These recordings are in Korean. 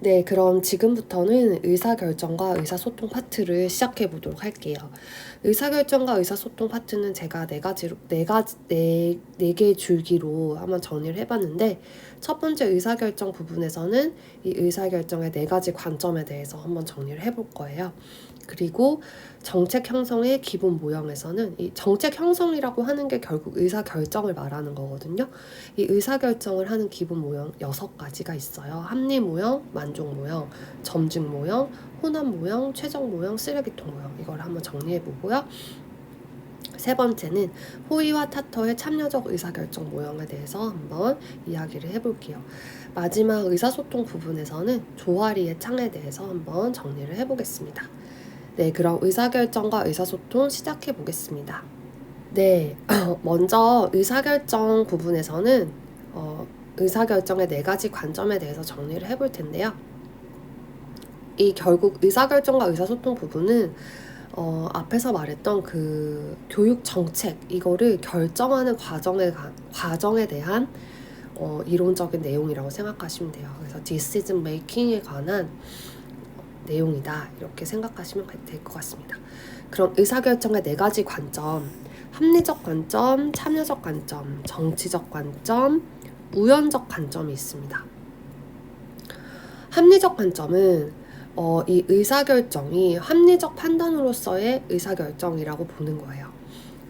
네, 그럼 지금부터는 의사결정과 의사소통 파트를 시작해 보도록 할게요. 의사결정과 의사소통 파트는 제가 네 개의 줄기로 한번 정리를 해봤는데, 첫 번째 의사결정 부분에서는 이 의사결정의 네 가지 관점에 대해서 한번 정리를 해볼 거예요. 그리고 정책 형성의 기본 모형에서는 이 정책 형성이라고 하는 게 결국 의사결정을 말하는 거거든요. 이 의사결정을 하는 기본 모형 6가지가 있어요. 합리 모형, 만족 모형, 점증 모형, 혼합 모형, 최종 모형, 쓰레기통 모형. 이걸 한번 정리해 보고요. 세 번째는 호의와 타터의 참여적 의사결정 모형에 대해서 한번 이야기를 해볼게요. 마지막 의사소통 부분에서는 조화리의 창에 대해서 한번 정리를 해보겠습니다. 네, 그럼 의사결정과 의사소통 시작해 보겠습니다. 네, 먼저 의사결정 부분에서는 의사결정의 네 가지 관점에 대해서 정리를 해볼 텐데요. 이 결국 의사결정과 의사소통 부분은 앞에서 말했던 그 교육 정책 이거를 결정하는 과정에 대한 이론적인 내용이라고 생각하시면 돼요. 그래서 decision making에 관한 내용이다 이렇게 생각하시면 될 것 같습니다. 그럼 의사결정의 네 가지 관점, 합리적 관점, 참여적 관점, 정치적 관점, 우연적 관점이 있습니다. 합리적 관점은 이 의사결정이 합리적 판단으로서의 의사결정이라고 보는 거예요.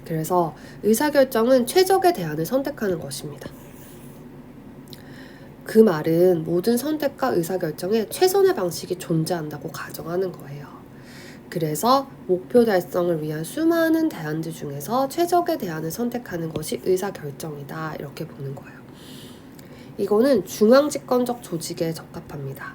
그래서 의사결정은 최적의 대안을 선택하는 것입니다. 그 말은 모든 선택과 의사결정에 최선의 방식이 존재한다고 가정하는 거예요. 그래서 목표 달성을 위한 수많은 대안들 중에서 최적의 대안을 선택하는 것이 의사결정이다 이렇게 보는 거예요. 이거는 중앙집권적 조직에 적합합니다.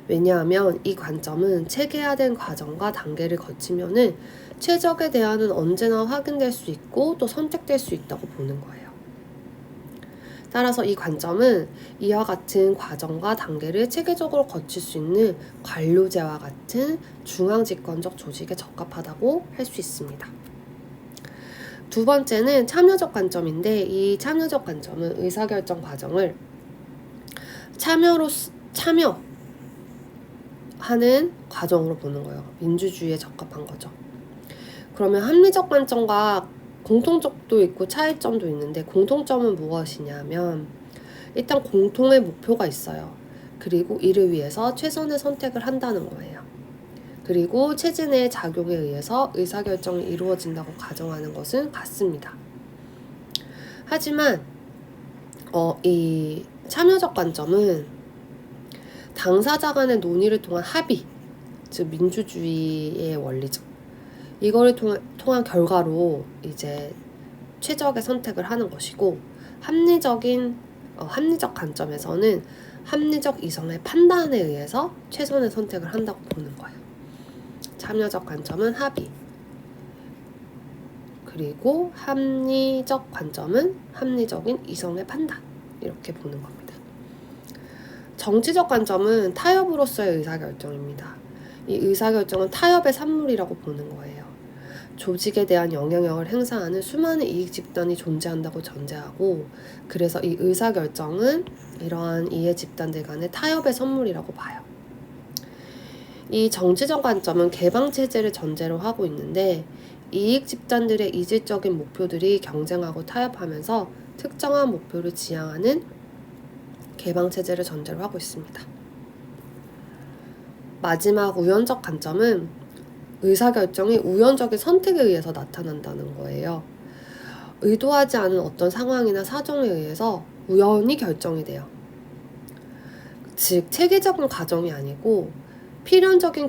왜냐하면 이 관점은 체계화된 과정과 단계를 거치면은 최적의 대안은 언제나 확인될 수 있고 또 선택될 수 있다고 보는 거예요. 따라서 이 관점은 이와 같은 과정과 단계를 체계적으로 거칠 수 있는 관료제와 같은 중앙집권적 조직에 적합하다고 할 수 있습니다. 두 번째는 참여적 관점인데 이 참여적 관점은 의사결정 과정을 참여하는 과정으로 보는 거예요. 민주주의에 적합한 거죠. 그러면 합리적 관점과 공통점도 있고 차이점도 있는데 공통점은 무엇이냐면 일단 공통의 목표가 있어요. 그리고 이를 위해서 최선의 선택을 한다는 거예요. 그리고 체제 내의 작용에 의해서 의사결정이 이루어진다고 가정하는 것은 같습니다. 하지만 이 참여적 관점은 당사자 간의 논의를 통한 합의, 즉 민주주의의 원리죠. 이거를 통한 결과로 이제 최적의 선택을 하는 것이고 합리적 관점에서는 합리적 이성의 판단에 의해서 최선의 선택을 한다고 보는 거예요. 참여적 관점은 합의, 그리고 합리적 관점은 합리적인 이성의 판단 이렇게 보는 겁니다. 정치적 관점은 타협으로서의 의사결정입니다. 이 의사결정은 타협의 산물이라고 보는 거예요. 조직에 대한 영향력을 행사하는 수많은 이익 집단이 존재한다고 전제하고 그래서 이 의사결정은 이러한 이해 집단들 간의 타협의 선물이라고 봐요. 이 정치적 관점은 개방체제를 전제로 하고 있는데 이익 집단들의 이질적인 목표들이 경쟁하고 타협하면서 특정한 목표를 지향하는 개방체제를 전제로 하고 있습니다. 마지막 우연적 관점은 의사결정이 우연적인 선택에 의해서 나타난다는 거예요. 의도하지 않은 어떤 상황이나 사정에 의해서 우연히 결정이 돼요. 즉 체계적인 과정이 아니고 필연적인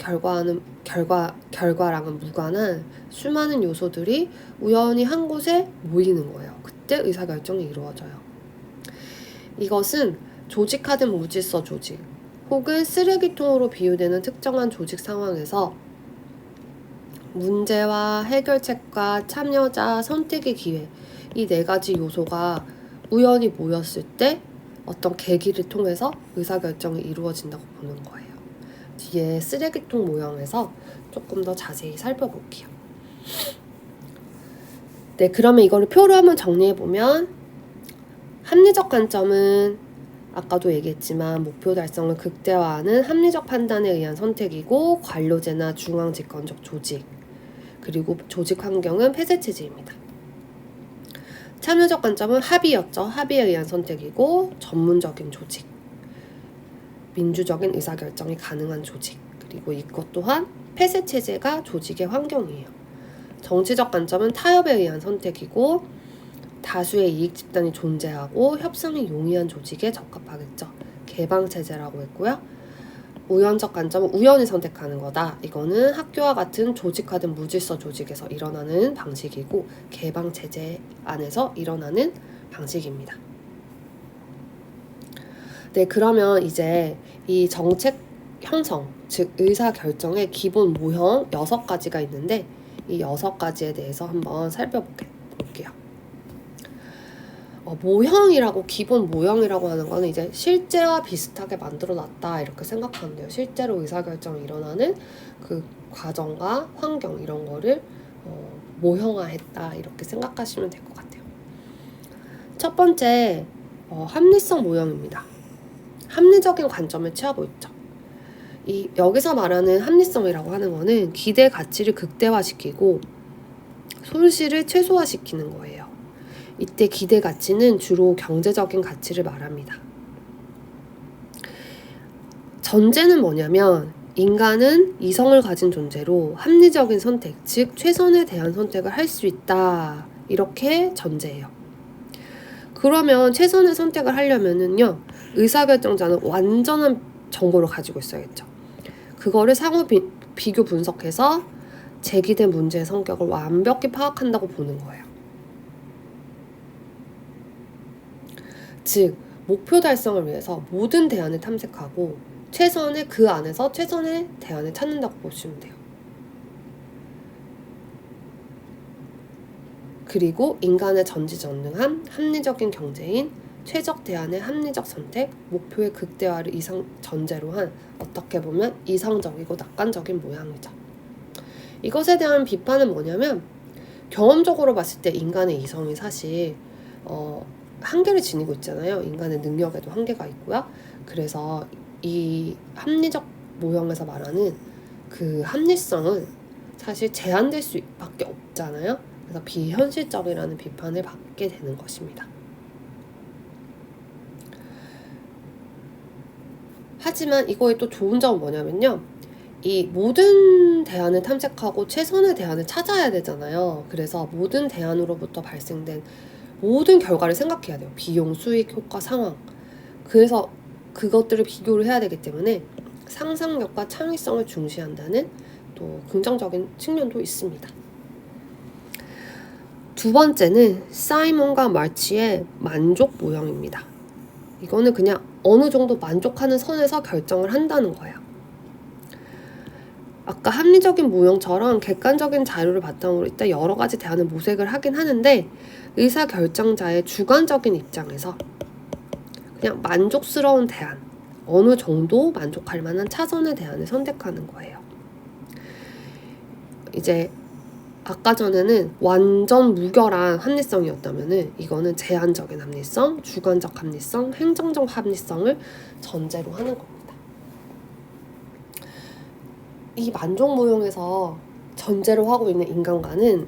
결과랑은 무관한 수많은 요소들이 우연히 한 곳에 모이는 거예요. 그때 의사결정이 이루어져요. 이것은 조직화된 무질서 조직 혹은 쓰레기통으로 비유되는 특정한 조직 상황에서 문제와 해결책과 참여자, 선택의 기회 이 네 가지 요소가 우연히 모였을 때 어떤 계기를 통해서 의사결정이 이루어진다고 보는 거예요. 뒤에 쓰레기통 모형에서 조금 더 자세히 살펴볼게요. 네, 그러면 이거를 표로 한번 정리해보면 합리적 관점은 아까도 얘기했지만 목표 달성을 극대화하는 합리적 판단에 의한 선택이고, 관료제나 중앙집권적 조직, 그리고 조직 환경은 폐쇄체제입니다. 참여적 관점은 합의였죠. 합의에 의한 선택이고, 전문적인 조직, 민주적인 의사결정이 가능한 조직, 그리고 이것 또한 폐쇄체제가 조직의 환경이에요. 정치적 관점은 타협에 의한 선택이고, 다수의 이익 집단이 존재하고 협상이 용이한 조직에 적합하겠죠. 개방체제라고 했고요. 우연적 관점은 우연히 선택하는 거다. 이거는 학교와 같은 조직화된 무질서 조직에서 일어나는 방식이고, 개방체제 안에서 일어나는 방식입니다. 네, 그러면 이제 이 정책 형성, 즉 의사결정의 기본 모형 6가지가 있는데, 이 6가지에 대해서 한번 살펴볼게요. 모형이라고, 기본 모형이라고 하는 거는 이제 실제와 비슷하게 만들어 놨다 이렇게 생각하면 돼요. 실제로 의사결정이 일어나는 그 과정과 환경 이런 거를 모형화했다 이렇게 생각하시면 될 것 같아요. 첫 번째, 합리성 모형입니다. 합리적인 관점을 취하고 있죠. 여기서 말하는 합리성이라고 하는 거는 기대 가치를 극대화시키고 손실을 최소화시키는 거예요. 이때 기대 가치는 주로 경제적인 가치를 말합니다. 전제는 뭐냐면, 인간은 이성을 가진 존재로 합리적인 선택, 즉 최선에 대한 선택을 할 수 있다, 이렇게 전제예요. 그러면 최선의 선택을 하려면은요, 의사결정자는 완전한 정보를 가지고 있어야겠죠. 그거를 상호 비교 분석해서 제기된 문제의 성격을 완벽히 파악한다고 보는 거예요. 즉, 목표 달성을 위해서 모든 대안을 탐색하고 그 안에서 최선의 대안을 찾는다고 보시면 돼요. 그리고 인간의 전지전능함, 합리적인 경제인, 최적 대안의 합리적 선택, 목표의 극대화를 전제로 한, 어떻게 보면 이상적이고 낙관적인 모양이죠. 이것에 대한 비판은 뭐냐면, 경험적으로 봤을 때 인간의 이성이 사실 한계를 지니고 있잖아요. 인간의 능력에도 한계가 있고요. 그래서 이 합리적 모형에서 말하는 그 합리성은 사실 제한될 수밖에 없잖아요. 그래서 비현실적이라는 비판을 받게 되는 것입니다. 하지만 이거의 또 좋은 점은 뭐냐면요, 이 모든 대안을 탐색하고 최선의 대안을 찾아야 되잖아요. 그래서 모든 대안으로부터 발생된 모든 결과를 생각해야 돼요. 비용, 수익, 효과, 상황. 그래서 그것들을 비교를 해야 되기 때문에 상상력과 창의성을 중시한다는 또 긍정적인 측면도 있습니다. 두 번째는 사이먼과 마치의 만족 모형입니다. 이거는 그냥 어느 정도 만족하는 선에서 결정을 한다는 거예요. 아까 합리적인 모형처럼 객관적인 자료를 바탕으로 일단 여러 가지 대안을 모색을 하긴 하는데, 의사결정자의 주관적인 입장에서 그냥 만족스러운 대안, 어느 정도 만족할 만한 차선의 대안을 선택하는 거예요. 이제 아까 전에는 완전 무결한 합리성이었다면은, 이거는 제한적인 합리성, 주관적 합리성, 행정적 합리성을 전제로 하는 겁니다. 이 만족 모형에서 전제로 하고 있는 인간관은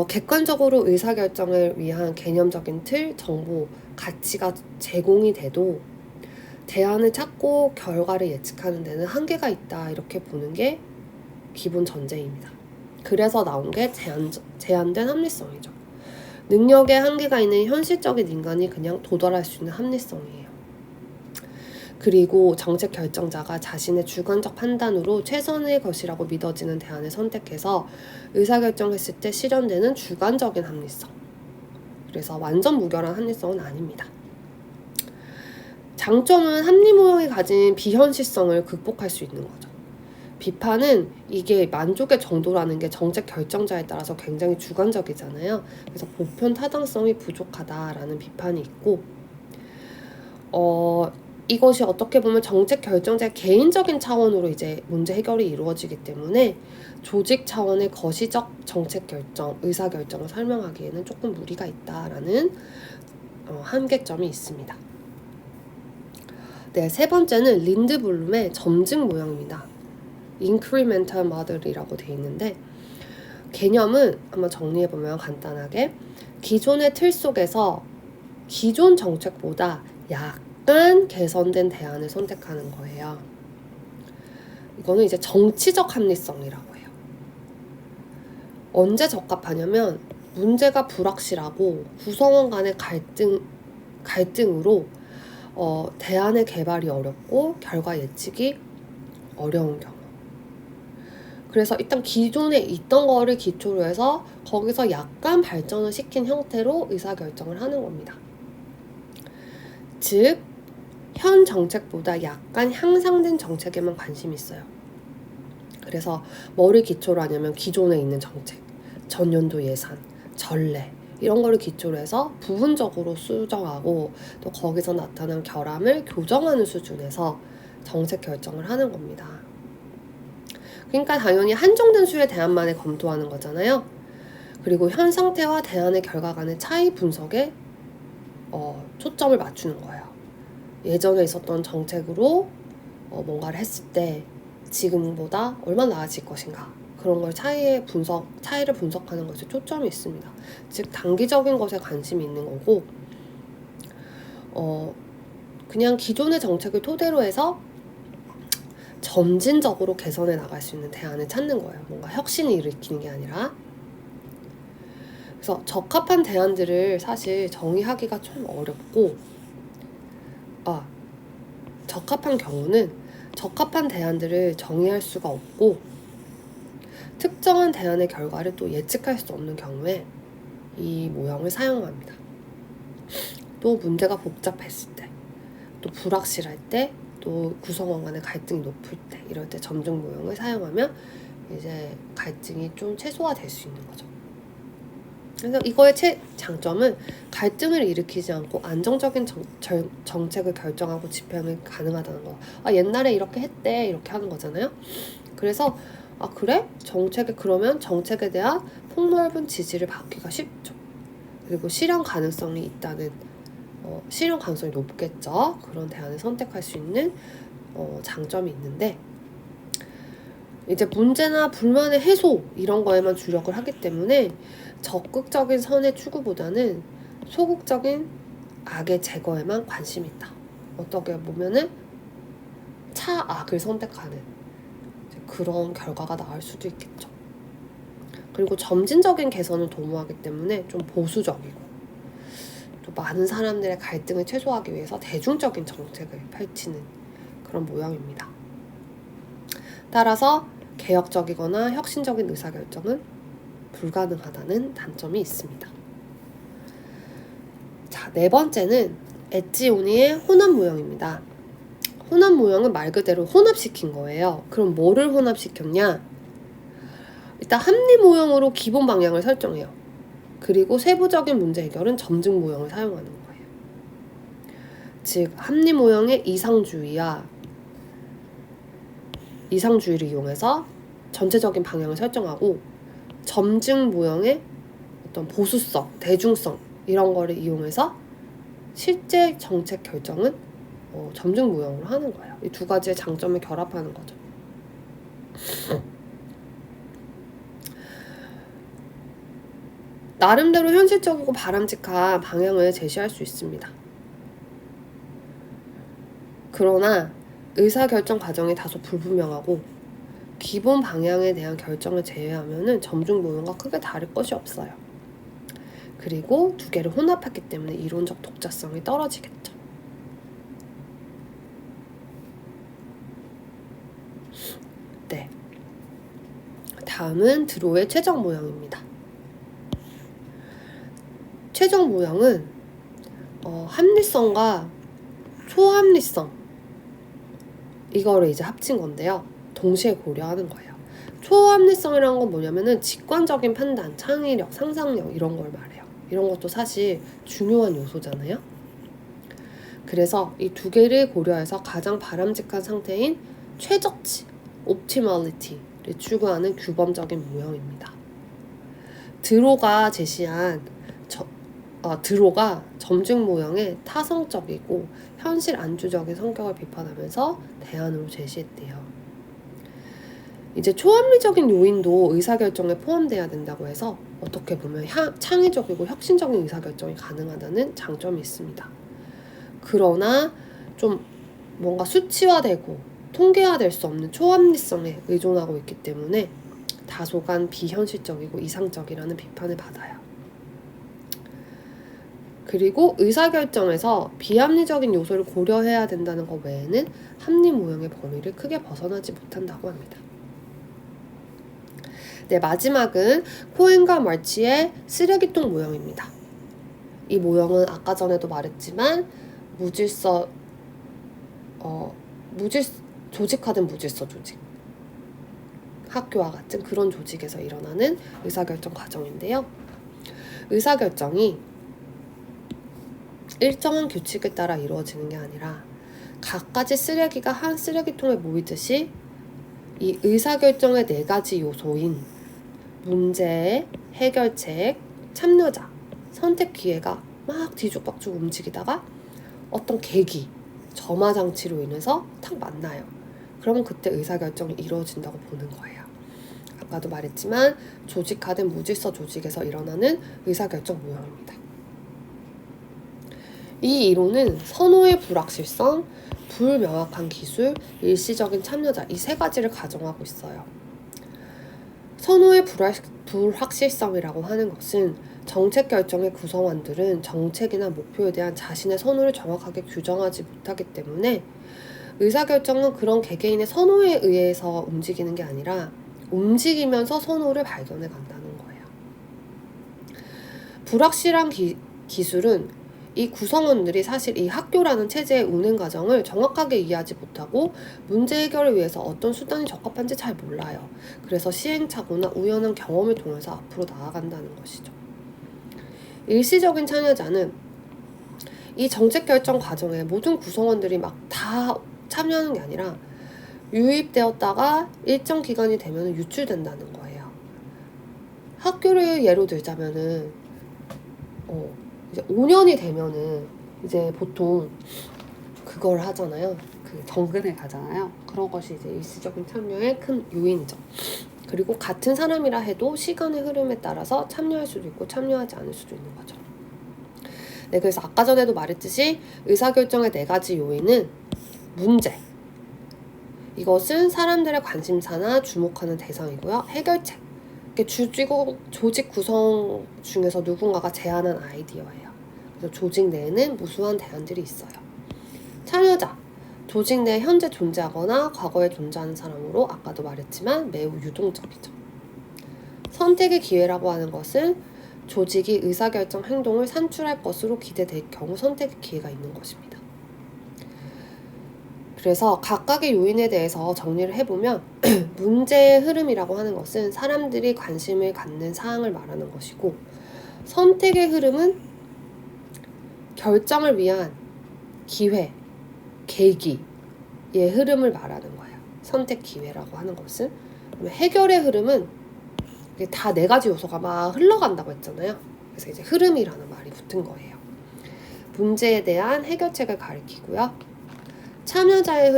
객관적으로 의사결정을 위한 개념적인 틀, 정보, 가치가 제공이 돼도 대안을 찾고 결과를 예측하는 데는 한계가 있다, 이렇게 보는 게 기본 전제입니다. 그래서 나온 게 제한된 합리성이죠. 능력에 한계가 있는 현실적인 인간이 그냥 도달할 수 있는 합리성이에요. 그리고 정책 결정자가 자신의 주관적 판단으로 최선의 것이라고 믿어지는 대안을 선택해서 의사결정했을 때 실현되는 주관적인 합리성. 그래서 완전 무결한 합리성은 아닙니다. 장점은 합리 모형이 가진 비현실성을 극복할 수 있는 거죠. 비판은 이게 만족의 정도라는 게 정책 결정자에 따라서 굉장히 주관적이잖아요. 그래서 보편 타당성이 부족하다라는 비판이 있고, 이것이 어떻게 보면 정책 결정자의 개인적인 차원으로 이제 문제 해결이 이루어지기 때문에 조직 차원의 거시적 정책 결정, 의사 결정을 설명하기에는 조금 무리가 있다라는 한계점이 있습니다. 네, 세 번째는 린드블룸의 점증 모형입니다. Incremental Model이라고 되어 있는데 개념은 한번 정리해보면 간단하게 기존의 틀 속에서 기존 정책보다 약간 개선된 대안을 선택하는 거예요. 이거는 이제 정치적 합리성이라고 해요. 언제 적합하냐면 문제가 불확실하고 구성원 간의 갈등으로 대안의 개발이 어렵고 결과 예측이 어려운 경우. 그래서 일단 기존에 있던 거를 기초로 해서 거기서 약간 발전을 시킨 형태로 의사결정을 하는 겁니다. 즉, 현 정책보다 약간 향상된 정책에만 관심이 있어요. 그래서 뭐를 기초로 하냐면 기존에 있는 정책, 전년도 예산, 전례 이런 거를 기초로 해서 부분적으로 수정하고 또 거기서 나타난 결함을 교정하는 수준에서 정책 결정을 하는 겁니다. 그러니까 당연히 한정된 수의 대안만을 검토하는 거잖아요. 그리고 현 상태와 대안의 결과 간의 차이 분석에 초점을 맞추는 거예요. 예전에 있었던 정책으로 뭔가를 했을 때 지금보다 얼마나 나아질 것인가 그런 걸 차이를 분석하는 것에 초점이 있습니다. 즉 단기적인 것에 관심이 있는 거고 그냥 기존의 정책을 토대로 해서 점진적으로 개선해 나갈 수 있는 대안을 찾는 거예요. 뭔가 혁신을 일으키는 게 아니라. 그래서 적합한 대안들을 사실 정의하기가 좀 어렵고 적합한 경우는 적합한 대안들을 정의할 수가 없고 특정한 대안의 결과를 또 예측할 수 없는 경우에 이 모형을 사용합니다. 또 문제가 복잡했을 때, 또 불확실할 때, 또 구성원 간의 갈등이 높을 때 이럴 때 점증 모형을 사용하면 이제 갈등이 좀 최소화될 수 있는 거죠. 그래서 이거의 장점은 갈등을 일으키지 않고 안정적인 정책을 결정하고 집행이 가능하다는 거. 옛날에 이렇게 했대 이렇게 하는 거잖아요. 그래서 그래? 그러면 정책에 대한 폭넓은 지지를 받기가 쉽죠. 그리고 실현 가능성이 높겠죠. 그런 대안을 선택할 수 있는 장점이 있는데 이제 문제나 불만의 해소 이런 거에만 주력을 하기 때문에 적극적인 선의 추구보다는 소극적인 악의 제거에만 관심이 있다. 어떻게 보면은 차악을 선택하는 그런 결과가 나올 수도 있겠죠. 그리고 점진적인 개선을 도모하기 때문에 좀 보수적이고 또 많은 사람들의 갈등을 최소화하기 위해서 대중적인 정책을 펼치는 그런 모양입니다. 따라서 개혁적이거나 혁신적인 의사결정은 불가능하다는 단점이 있습니다. 자, 네 번째는 엣지오니의 혼합 모형입니다. 혼합 모형은 말 그대로 혼합시킨 거예요. 그럼 뭐를 혼합시켰냐? 일단 합리 모형으로 기본 방향을 설정해요. 그리고 세부적인 문제 해결은 점증 모형을 사용하는 거예요. 즉 합리 모형의 이상주의를 이용해서 전체적인 방향을 설정하고 점증 모형의 어떤 보수성, 대중성 이런 거를 이용해서 실제 정책 결정은 점증 모형으로 하는 거예요. 이 두 가지의 장점을 결합하는 거죠. 나름대로 현실적이고 바람직한 방향을 제시할 수 있습니다. 그러나 의사결정 과정이 다소 불분명하고 기본 방향에 대한 결정을 제외하면 점증 모형과 크게 다를 것이 없어요. 그리고 두 개를 혼합했기 때문에 이론적 독자성이 떨어지겠죠. 네. 다음은 드로의 최적 모형입니다. 최적 모형은 합리성과 초합리성 이거를 이제 합친 건데요. 동시에 고려하는 거예요. 초합리성이라는 건 뭐냐면은 직관적인 판단, 창의력, 상상력 이런 걸 말해요. 이런 것도 사실 중요한 요소잖아요. 그래서 이 두 개를 고려해서 가장 바람직한 상태인 최적치, optimality를 추구하는 규범적인 모형입니다. 드로가 제시한 드로가 점중 모형의 타성적이고 현실 안주적인 성격을 비판하면서 대안으로 제시했대요. 이제 초합리적인 요인도 의사결정에 포함돼야 된다고 해서 어떻게 보면 창의적이고 혁신적인 의사결정이 가능하다는 장점이 있습니다. 그러나 좀 뭔가 수치화되고 통계화될 수 없는 초합리성에 의존하고 있기 때문에 다소간 비현실적이고 이상적이라는 비판을 받아요. 그리고 의사결정에서 비합리적인 요소를 고려해야 된다는 것 외에는 합리 모형의 범위를 크게 벗어나지 못한다고 합니다. 네, 마지막은 코엔과 멀치의 쓰레기통 모형입니다. 이 모형은 아까 전에도 말했지만 조직화된 무질서 조직, 학교와 같은 그런 조직에서 일어나는 의사결정 과정인데요. 의사결정이 일정한 규칙에 따라 이루어지는 게 아니라 갖가지 쓰레기가 한 쓰레기통에 모이듯이 이 의사결정의 4가지 요소인 문제, 해결책, 참여자, 선택 기회가 막 뒤죽박죽 움직이다가 어떤 계기, 점화장치로 인해서 탁 만나요. 그러면 그때 의사결정이 이루어진다고 보는 거예요. 아까도 말했지만 조직화된 무질서 조직에서 일어나는 의사결정 모형입니다. 이 이론은 선호의 불확실성, 불명확한 기술, 일시적인 참여자 이 3가지를 가정하고 있어요. 선호의 불확실성이라고 하는 것은 정책 결정의 구성원들은 정책이나 목표에 대한 자신의 선호를 정확하게 규정하지 못하기 때문에 의사결정은 그런 개개인의 선호에 의해서 움직이는 게 아니라 움직이면서 선호를 발견해 간다는 거예요. 불확실한 기술은 이 구성원들이 사실 이 학교라는 체제의 운행 과정을 정확하게 이해하지 못하고 문제 해결을 위해서 어떤 수단이 적합한지 잘 몰라요. 그래서 시행착오나 우연한 경험을 통해서 앞으로 나아간다는 것이죠. 일시적인 참여자는 이 정책 결정 과정에 모든 구성원들이 막 다 참여하는 게 아니라 유입되었다가 일정 기간이 되면 유출된다는 거예요. 학교를 예로 들자면은 이제 5년이 되면은 이제 보통 그걸 하잖아요. 그 정근에 가잖아요. 그런 것이 이제 일시적인 참여의 큰 요인이죠. 그리고 같은 사람이라 해도 시간의 흐름에 따라서 참여할 수도 있고 참여하지 않을 수도 있는 거죠. 네, 그래서 아까 전에도 말했듯이 의사결정의 4가지 요인은 문제, 이것은 사람들의 관심사나 주목하는 대상이고요. 해결책, 조직 구성 중에서 누군가가 제안한 아이디어예요. 그래서 조직 내에는 무수한 대안들이 있어요. 참여자, 조직 내에 현재 존재하거나 과거에 존재하는 사람으로 아까도 말했지만 매우 유동적이죠. 선택의 기회라고 하는 것은 조직이 의사결정 행동을 산출할 것으로 기대될 경우 선택의 기회가 있는 것입니다. 그래서 각각의 요인에 대해서 정리를 해보면 문제의 흐름이라고 하는 것은 사람들이 관심을 갖는 사항을 말하는 것이고, 선택의 흐름은 결정을 위한 기회, 계기의 흐름을 말하는 거예요. 선택 기회라고 하는 것은. 해결의 흐름은 다 4가지 요소가 막 흘러간다고 했잖아요. 그래서 이제 흐름이라는 말이 붙은 거예요. 문제에 대한 해결책을 가리키고요. 참여자의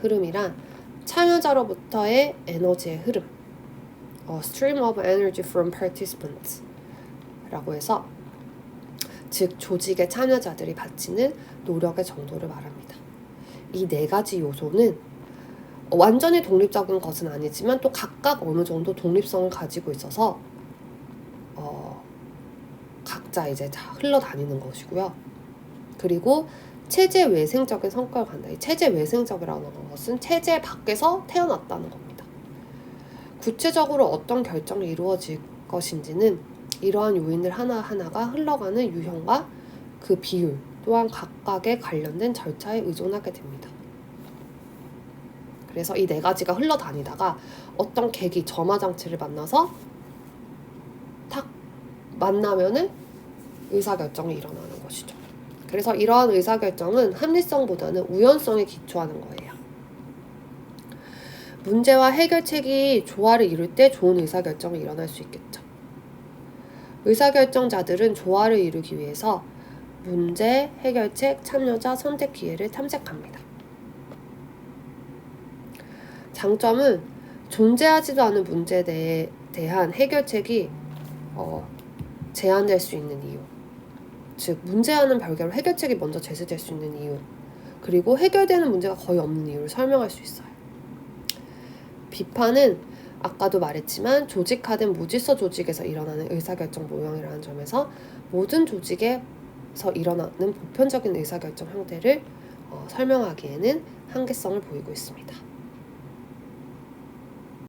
흐름이란 참여자로부터의 에너지의 흐름, stream of energy from participants 라고 해서 즉 조직의 참여자들이 바치는 노력의 정도를 말합니다. 이 4가지 요소는 완전히 독립적인 것은 아니지만 또 각각 어느 정도 독립성을 가지고 있어서 각자 이제 다 흘러다니는 것이고요. 그리고 체제 외생적인 성과를 갖는다. 이 체제 외생적이라는 것은 체제 밖에서 태어났다는 겁니다. 구체적으로 어떤 결정이 이루어질 것인지는 이러한 요인들 하나하나가 흘러가는 유형과 그 비율 또한 각각의 관련된 절차에 의존하게 됩니다. 그래서 이 4가지가 흘러다니다가 어떤 계기, 점화장치를 만나서 탁 만나면은 의사결정이 일어나는 것이죠. 그래서 이러한 의사결정은 합리성보다는 우연성에 기초하는 거예요. 문제와 해결책이 조화를 이룰 때 좋은 의사결정이 일어날 수 있겠죠. 의사결정자들은 조화를 이루기 위해서 문제, 해결책, 참여자, 선택 기회를 탐색합니다. 장점은 존재하지도 않은 문제에 대한 해결책이 제안될 수 있는 이유, 즉 문제와는 별개로 해결책이 먼저 제시될 수 있는 이유, 그리고 해결되는 문제가 거의 없는 이유를 설명할 수 있어요. 비판은 아까도 말했지만 조직화된 무질서 조직에서 일어나는 의사결정 모형이라는 점에서 모든 조직에서 일어나는 보편적인 의사결정 형태를 설명하기에는 한계성을 보이고 있습니다.